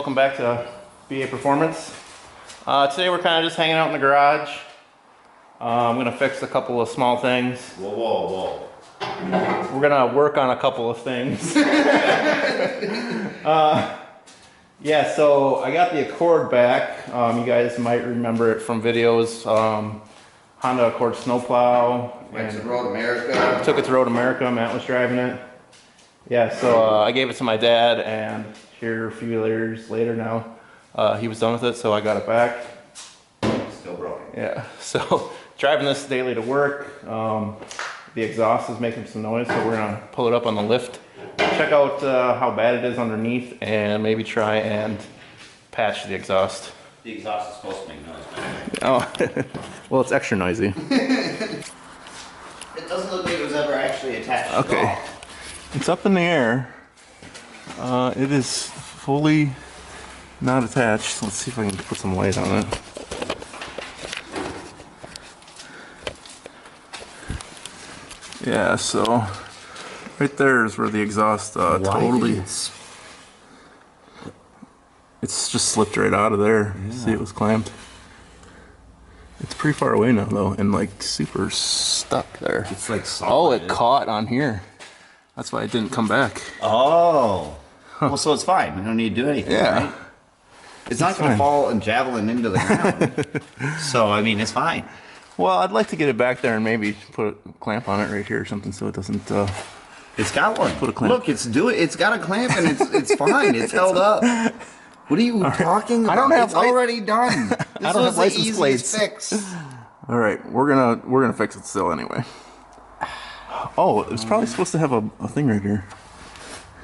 welcome back to BA Performance. Today we're kind of just hanging out in the garage. I'm going to fix a couple of small things. Whoa. We're going to work on a couple of things. Yeah, so I got the Accord back. You guys might remember it from videos. Honda Accord snowplow. Went to Road America. Took it to Road America. Matt was driving it. Yeah, so I gave it to my dad, and here a few years later now, he was done with it, so I got it back. Still broken. Yeah, so driving this daily to work. The exhaust is making some noise, so we're gonna pull it up on the lift, check out how bad it is underneath, and maybe try and patch the exhaust. The exhaust is supposed to make noise, man. Oh, well, it's extra noisy. It doesn't look like it was ever actually attached. Okay. At all. It's up in the air. It is fully not attached. Let's see if I can put some light on it. Yeah, so right there is where the exhaust totally... It's just slipped right out of there. Yeah. See, it was clamped. It's pretty far away now, though, and like super stuck there. It's like solid. Oh, it caught on here. That's why it didn't come back. Oh. Well, so it's fine. We don't need to do anything, Yeah. right? It's not going to fall and javelin into the ground. So, I mean, it's fine. Well, I'd like to get it back there and maybe put a clamp on it right here or something so it doesn't... It's got one. Put a clamp. Look, it's got a clamp and it's fine. It's held up. What are you talking about? I don't have it's already done. This I don't was have license the plates. easiest fix. All right, we're gonna fix it still anyway. Oh, it's probably supposed to have a thing right here.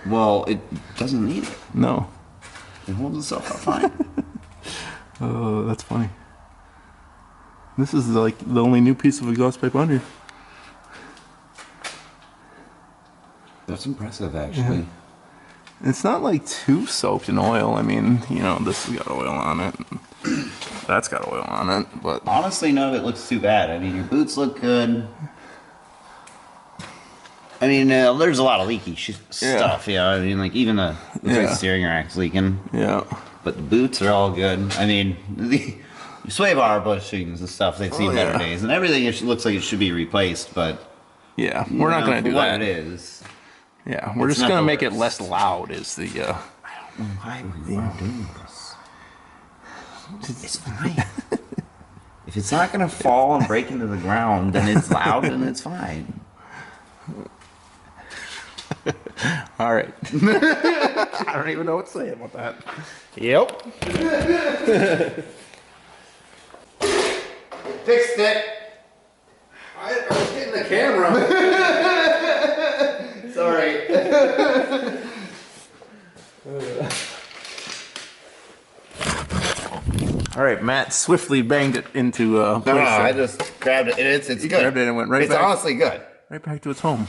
Well, it doesn't need it. No. It holds itself up fine. Oh, that's funny. This is like the only new piece of exhaust pipe on here. That's impressive, actually. Yeah. It's not like too soaked in oil. I mean, you know, this has got oil on it. That's got oil on it, but... Honestly, none of it looks too bad. I mean, your boots look good. I mean, there's a lot of leaky stuff, yeah. I mean, like, even the steering rack's leaking. Yeah. But the boots are all good. I mean, the sway bar bushings and stuff, they've seen better days. And everything looks like it should be replaced, but... Yeah, we're not going to do that. What it is. Yeah, we're just going to make it less loud is the... I don't know why we are doing this. It's fine. If it's not going to fall and break into the ground, then it's loud and it's fine. All right. I don't even know what to say about that. Yep. Fixed it. I was getting the camera. Sorry. All right, Matt swiftly banged it into place. No, I just grabbed it. It's good. Grabbed it and went right it's back. It's honestly good. Right back to its home.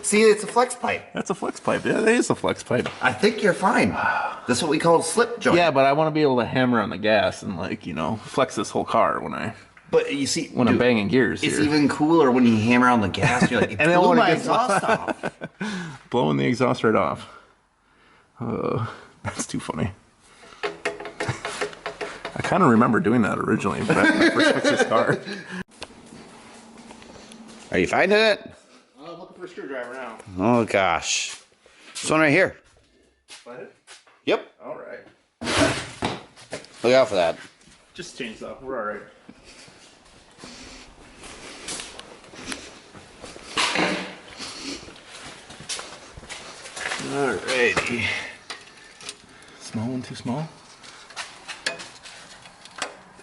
See, it's a flex pipe. That's a flex pipe. Yeah, it is a flex pipe. I think you're fine. That's what we call a slip joint. Yeah, but I want to be able to hammer on the gas and, like, you know, flex this whole car when I... But you see, when I'm banging gears it's here. even cooler when you hammer on the gas. You're like, it blew my exhaust off. Blowing the exhaust right off. That's too funny. I kind of remember doing that originally back when I first fixed this car. Are you finding it? I'm looking for a screwdriver now. Oh gosh, this one right here. Find it? Yep. All right. Look out for that. Just change stuff. We're all right. Alrighty. Small one, too small?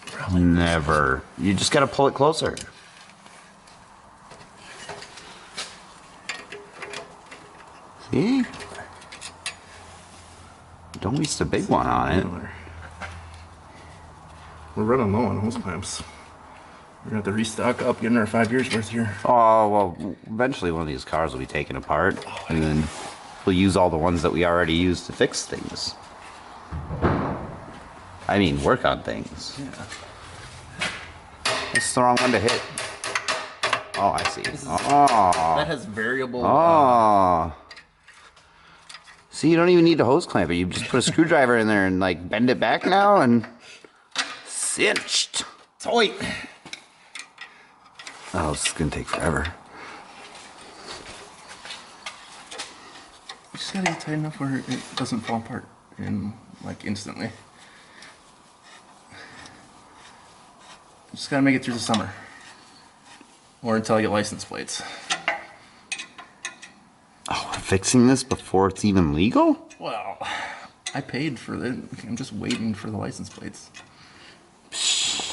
Probably never. You just gotta pull it closer. See? Don't waste a big one on it. We're running low on hose clamps. We're gonna have to restock up, get another 5 years worth here. Oh, well, eventually one of these cars will be taken apart, and then we'll use all the ones that we already used to fix things. I mean, work on things. Yeah. It's the wrong one to hit. Oh, I see. That has variable. Oh. See, See, you don't even need a hose clamp. You just put a screwdriver in there and like bend it back now and cinched. Tight. Oh, this is gonna take forever. You just gotta get tight enough where it doesn't fall apart and like instantly. Just gotta make it through the summer. Or until I get license plates. Oh, we're fixing this before it's even legal? Well, I paid for it. I'm just waiting for the license plates.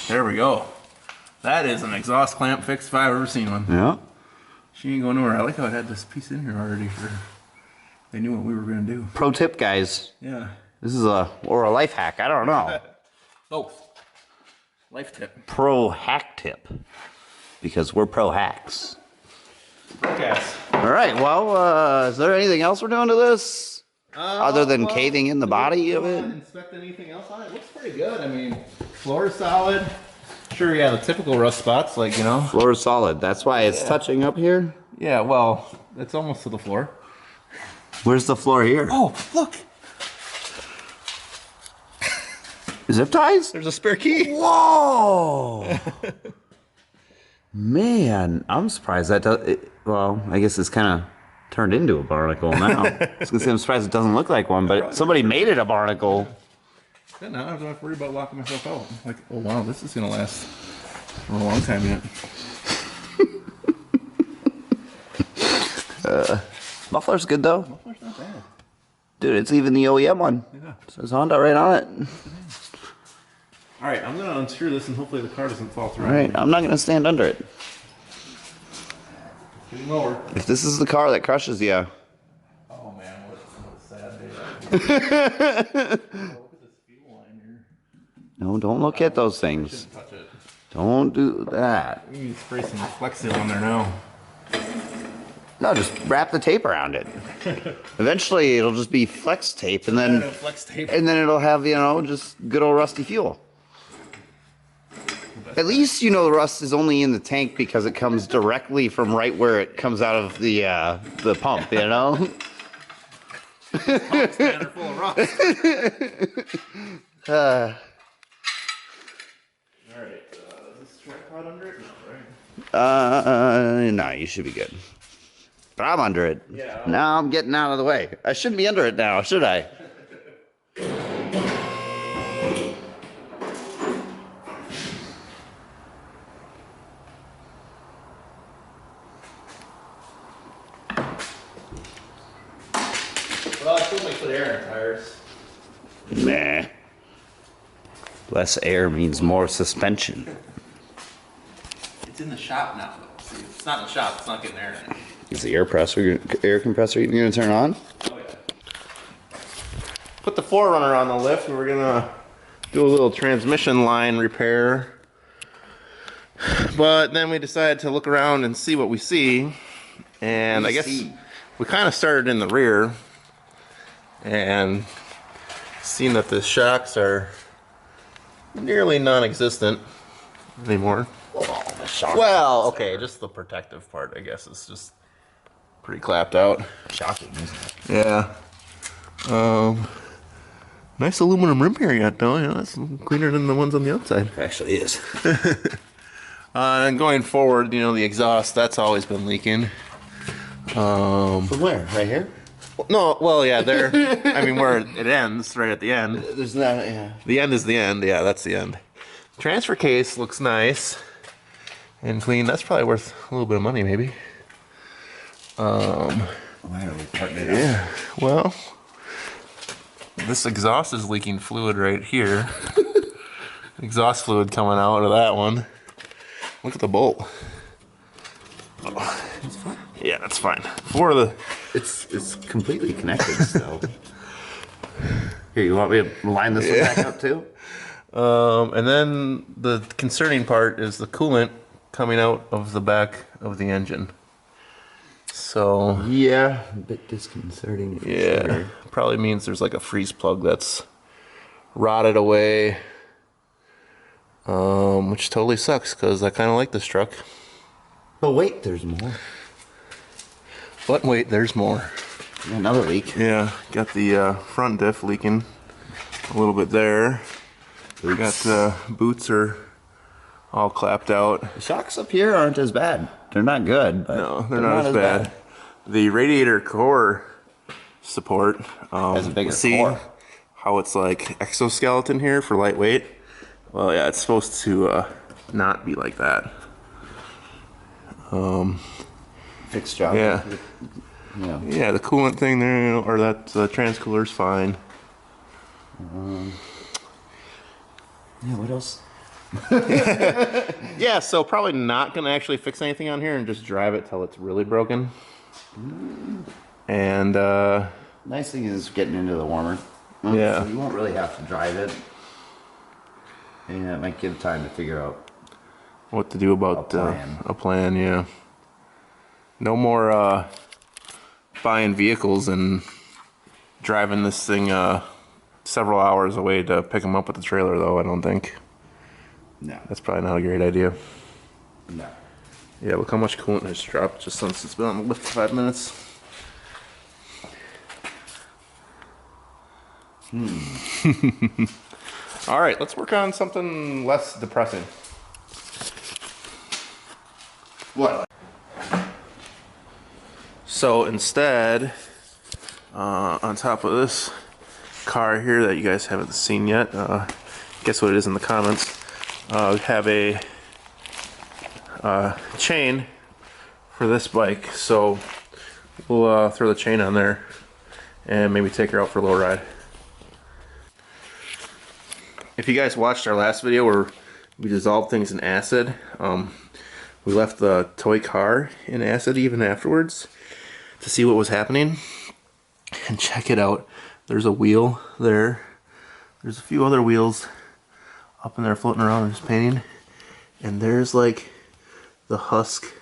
There we go. That is an exhaust clamp fix if I've ever seen one. Yeah. She ain't going nowhere. I like how it had this piece in here already for... They knew what we were gonna do. Pro tip, guys. Yeah. This is a life hack. I don't know. Both. Life tip. Pro hack tip. Because we're pro hacks. Yes. All right. Well, is there anything else we're doing to this? Other than caving in the body of it? Inspect anything else on it? Looks pretty good. I mean, floor is solid. Sure, yeah, the typical rust spots, like, you know. Floor is solid. That's why it's touching up here? Yeah, well, it's almost to the floor. Where's the floor here? Oh, look. Zip ties? There's a spare key. Whoa! Man, I'm surprised that does. Well, I guess it's kind of turned into a barnacle now. I was gonna say I'm surprised it doesn't look like one, but somebody made it a barnacle. Yeah, now I don't have to worry about locking myself out. Like, oh wow, this is gonna last for a long time yet. Muffler's good though. Muffler's not bad. Dude, it's even the OEM one. Yeah. It says Honda right on it. All right, I'm gonna unscrew this and hopefully the car doesn't fall through. All right, I'm not gonna stand under it. Getting lower. If this is the car that crushes you. Oh man, what a sad day. Oh, look at this fuel line here. No, don't look at those things. Shouldn't touch it. Don't do that. We need to spray some Flex Seal on there now. No, just wrap the tape around it. Eventually, it'll just be flex tape, and then Flex tape. and then it'll have, you know, just good old rusty fuel. At least you know the rust is only in the tank because it comes directly from right where it comes out of the pump, you know? Pump stand are full of rust. Alright, is this tripod under it? No, right? No, you should be good. But I'm under it. Yeah. Now I'm getting out of the way. I shouldn't be under it now, should I? Well, I still may put air in tires. Nah. Less air means more suspension. It's in the shop now, though. See, if it's not in the shop, it's not getting air in it. Is the air compressor even going to turn on? Oh, yeah. Put the 4Runner on the lift, and we're gonna do a little transmission line repair. But then we decided to look around and see what we see. And I guess we kind of started in the rear and seen that the shocks are nearly non-existent anymore. Well, okay, just the protective part, I guess, is just pretty clapped out. Shocking, isn't it? Yeah. Nice aluminum rim here yet, though. You know, that's cleaner than the ones on the outside. It actually is. And going forward, you know, the exhaust, that's always been leaking. From where? Right here? No, well, yeah, there. I mean, where it ends, right at the end. There's not, yeah. The end is the end. Yeah, that's the end. Transfer case looks nice and clean. That's probably worth a little bit of money, maybe. Why are we parting it out? Yeah. Well, this exhaust is leaking fluid right here. Exhaust fluid coming out of that one. Look at the bolt. Oh. It's fine. Yeah, that's fine. For the It's completely connected still. Here, you want me to line this one back up too? and then the concerning part is the coolant coming out of the back of the engine. So Yeah, a bit disconcerting. For yeah, sure. probably means there's like a freeze plug that's rotted away, which totally sucks because I kind of like this truck. But wait, there's more. But wait, there's more. Another leak. Yeah, got the front diff leaking a little bit there. We got the boots are all clapped out. The shocks up here aren't as bad. They're not good, but No, they're not as bad. The radiator core support has a bigger see core. How it's like exoskeleton here for lightweight. Well, yeah, it's supposed to not be like that. Fixed job. Yeah. Yeah. Yeah, the coolant thing there, or that transcooler's fine. Yeah, what else? Yeah, so probably not gonna actually fix anything on here and just drive it till it's really broken. And Nice thing is getting into the warmer. Yeah. So you won't really have to drive it. And it might give time to figure out. what to do about A plan. a plan, yeah. No more buying vehicles and driving this thing several hours away to pick them up with the trailer, though, I don't think. No. That's probably not a great idea. No. Yeah, look how much coolant has dropped just since it's been on the lift for 5 minutes. All right, let's work on something less depressing. What? So instead, on top of this car here that you guys haven't seen yet, guess what it is in the comments. We have a chain for this bike, so we'll throw the chain on there and maybe take her out for a little ride. If you guys watched our last video where we dissolved things in acid, we left the toy car in acid even afterwards to see what was happening. And check it out. There's a wheel there. There's a few other wheels up in there floating around and just painting. And there's like the husk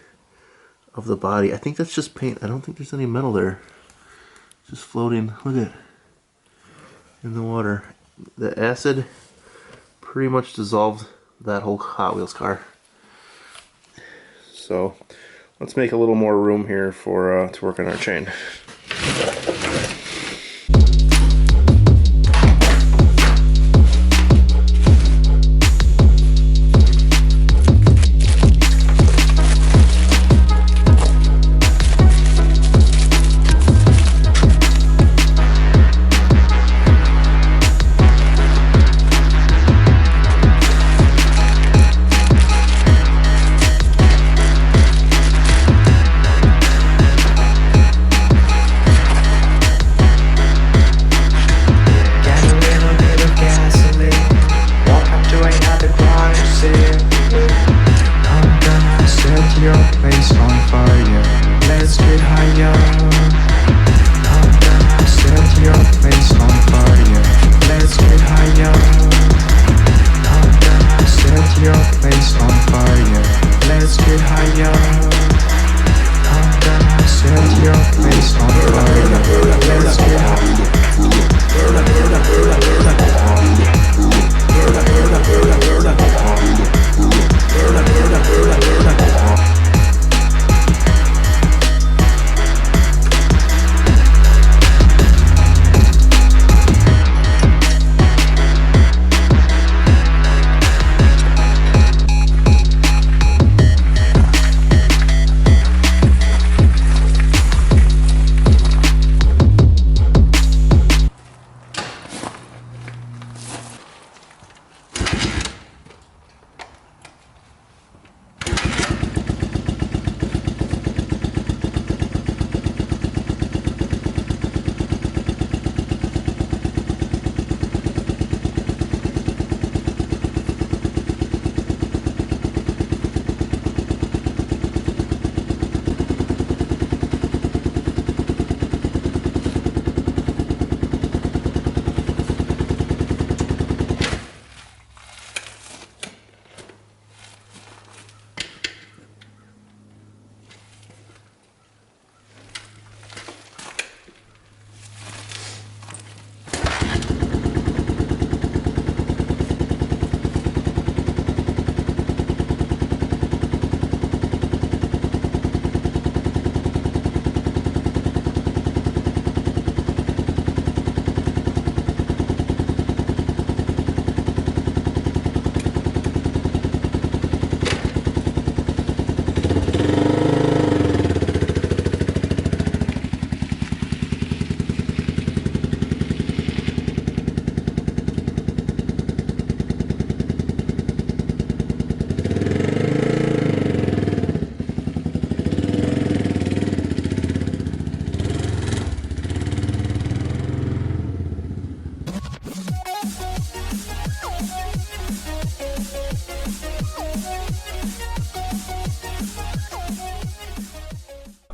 of the body. I think that's just paint. I don't think there's any metal there. Just floating. Look at it. In the water. The acid pretty much dissolved that whole Hot Wheels car. So let's make a little more room here for to work on our chain.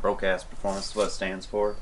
Procast Performance is what it stands for.